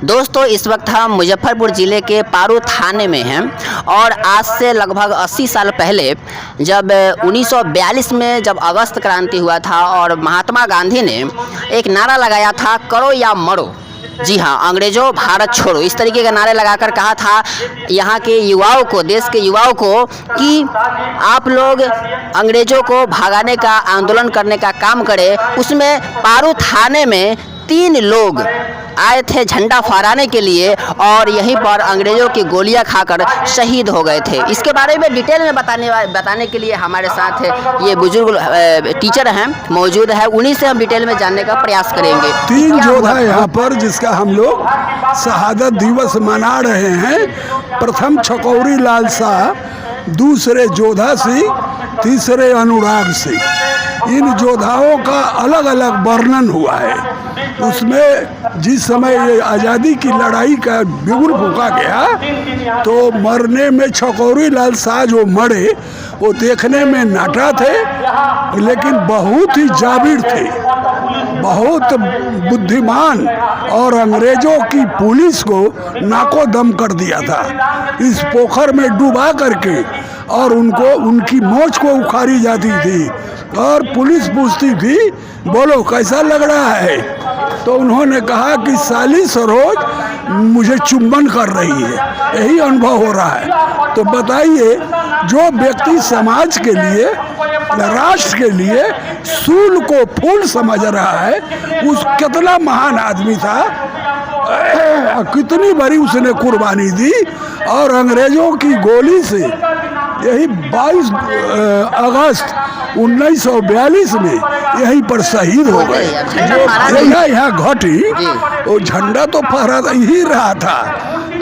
दोस्तों इस वक्त हम मुजफ्फरपुर ज़िले के पारू थाने में हैं और आज से लगभग 80 साल पहले जब 1942 में जब अगस्त क्रांति हुआ था और महात्मा गांधी ने एक नारा लगाया था, करो या मरो। जी हाँ, अंग्रेजों भारत छोड़ो, इस तरीके का नारे लगाकर कहा था यहाँ के युवाओं को, देश के युवाओं को कि आप लोग अंग्रेजों को भगाने का, आंदोलन करने का काम करें। उसमें पारू थाने में 3 लोग आए थे झंडा फहराने के लिए और यहीं पर अंग्रेजों की गोलियां खाकर शहीद हो गए थे। इसके बारे में डिटेल में बताने के लिए हमारे साथ ये बुजुर्ग टीचर हैं मौजूद है, उन्हीं से हम डिटेल में जानने का प्रयास करेंगे। 3 योद्धा यहाँ पर जिसका हम लोग शहादत दिवस मना रहे हैं। प्रथम छकौरी लाल शाह, दूसरे जोधा सिंह, तीसरे अनुराग सिंह। इन योद्धाओं का अलग अलग वर्णन हुआ है। उसमें जिस समय ये आज़ादी की लड़ाई का बिगुल फूंका गया तो मरने में छकौरी लाल शाह जो मरे वो देखने में नाटा थे, लेकिन बहुत ही जाबिर थे, बहुत बुद्धिमान और अंग्रेजों की पुलिस को नाको दम कर दिया था। इस पोखर में डुबा करके और उनको उनकी मोच को उखाड़ी जाती थी और पुलिस पूछती थी, बोलो कैसा लग रहा है? तो उन्होंने कहा कि साली सरोज मुझे चुंबन कर रही है, यही अनुभव हो रहा है। तो बताइए, जो व्यक्ति समाज के लिए, राष्ट्र के लिए सूल को फूल समझ रहा है, उस कितना महान आदमी था, कितनी बड़ी उसने कुर्बानी दी। और अंग्रेजों की गोली से यही 22 अगस्त 1942 में यहीं पर शहीद हो गए। जो यहाँ घटी वो झंडा तो फहरा ही रहा था,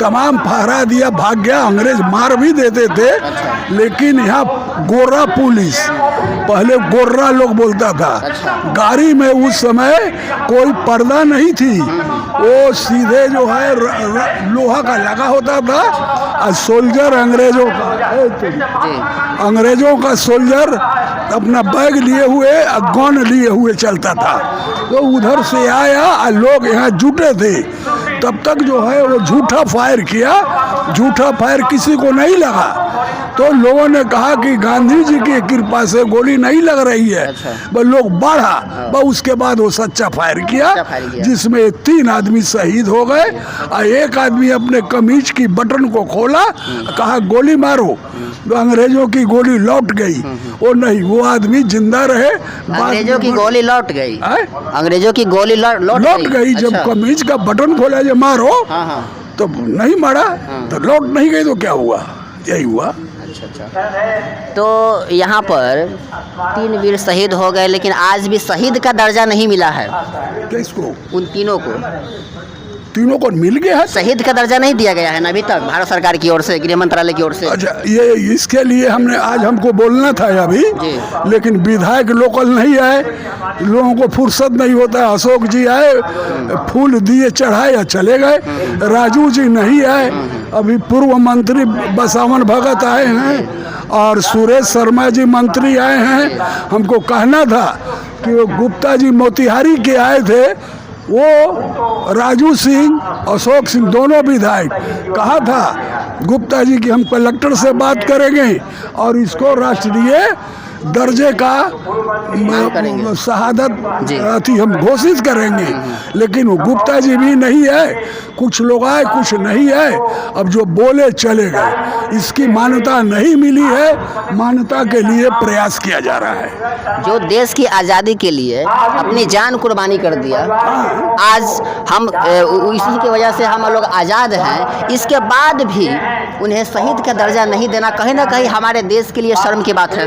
तमाम फहरा दिया, भाग गया। अंग्रेज मार भी देते थे, लेकिन यहाँ गोरा पुलिस, पहले गोर्रा लोग बोलता था। गाड़ी में उस समय कोई पर्दा नहीं थी, वो सीधे जो है लोहा का लगा होता था और सोल्जर अंग्रेजों का सोल्जर अपना बैग लिए हुए, गन लिए हुए चलता था। तो उधर से आया और लोग यहाँ जुटे थे, तब तक जो है वो झूठा फायर किया। झूठा फायर किसी को नहीं लगा, तो लोगों ने कहा कि गांधी जी की कृपा से गोली नहीं लग रही है। वो लोग बढ़ा, उसके बाद वो सच्चा फायर किया, जिसमें 3 आदमी शहीद हो गए और एक आदमी अपने कमीज की बटन को खोला, कहा गोली मारो, तो अंग्रेजों की गोली लौट गई। वो नहीं, वो आदमी जिंदा रहे। अंग्रेजों की गोली लौट गई, अंग्रेजों की गोली लौट गई। जब कमीज का बटन खोला, जब मारो तो नहीं मारा, तो लौट नहीं गई, तो क्या हुआ? यही हुआ। अच्छा। तो यहाँ पर 3 वीर शहीद हो गए, लेकिन आज भी शहीद का दर्जा नहीं मिला है। किसको? उन तीनों को मिल गया है, शहीद का दर्जा नहीं दिया गया है ना अभी तक, भारत सरकार की ओर से, गृह मंत्रालय की ओर से। अच्छा, ये इसके लिए हमने आज हमको बोलना था अभी, लेकिन विधायक लोकल नहीं आए, लोगों को फुर्सत नहीं होता। अशोक जी आए, फूल दिए, चढ़ाए या चले गए। राजू जी नहीं आए, अभी पूर्व मंत्री बसावन भगत आए हैं और सुरेश शर्मा जी मंत्री आए हैं। हमको कहना था कि वो गुप्ता जी मोतिहारी के आए थे, वो राजू सिंह, अशोक सिंह दोनों विधायक, कहा था गुप्ता जी कि हम कलेक्टर से बात करेंगे और इसको राष्ट्रीय दर्जे का शहादत हम घोषित करेंगे। लेकिन वो गुप्ता जी भी नहीं है, कुछ लोग आए, कुछ नहीं आए। अब जो बोले चले गए, इसकी मान्यता नहीं मिली है। मान्यता के लिए प्रयास किया जा रहा है। जो देश की आज़ादी के लिए अपनी जान कुर्बानी कर दिया, आज हम इसी की वजह से हम लोग आज़ाद हैं, इसके बाद भी उन्हें शहीद का दर्जा नहीं देना कहीं ना कहीं हमारे देश के लिए शर्म की बात है।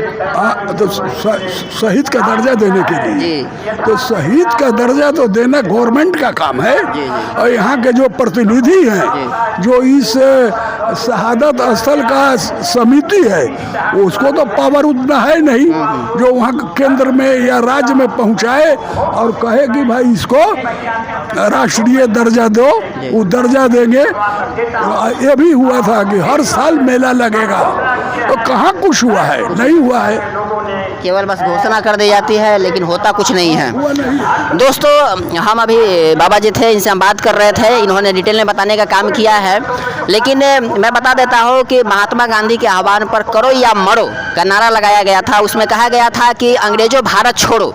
तो शहीद का दर्जा देने के लिए तो शहीद का दर्जा तो देना गवर्नमेंट का काम है। और यहाँ के जो प्रतिनिधि हैं, जो इस शहादत स्थल का समिति है, उसको तो पावर उतना है नहीं जो वहाँ केंद्र में या राज्य में पहुँचाए और कहे कि भाई इसको राष्ट्रीय दर्जा दो। वो दर्जा देंगे। ये भी हुआ था कि हर साल मेला लगेगा, तो कहाँ कुछ हुआ है? नहीं हुआ है। केवल बस घोषणा कर दी जाती है, लेकिन होता कुछ नहीं है। हुआ नहीं है। दोस्तों, हम अभी बाबा जी थे, इनसे हम बात कर रहे थे, इन्होंने डिटेल में बताने का काम किया है। लेकिन मैं बता देता हूँ कि महात्मा गांधी के आह्वान पर करो या मरो का नारा लगाया गया था। उसमें कहा गया था कि अंग्रेजों भारत छोड़ो,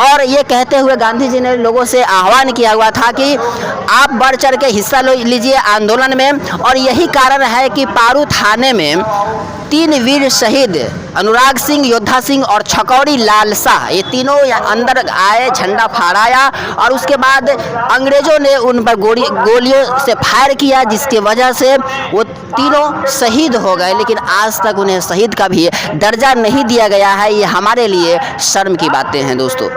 और ये कहते हुए गांधी जी ने लोगों से आह्वान किया हुआ था कि आप बढ़ चढ़ के हिस्सा लीजिए आंदोलन में। और यही कारण है कि पारू थाने में 3 वीर शहीद अनुराग सिंह, योद्धा सिंह और छकौड़ी लाल शाह, ये तीनों अंदर आए, झंडा फहराया, और उसके बाद अंग्रेजों ने उन पर गोलियों से फायर किया, जिसकी वजह से वो तीनों शहीद हो गए। लेकिन आज तक उन्हें शहीद का भी दर्जा नहीं दिया गया है। ये हमारे लिए शर्म की बातें हैं दोस्तों।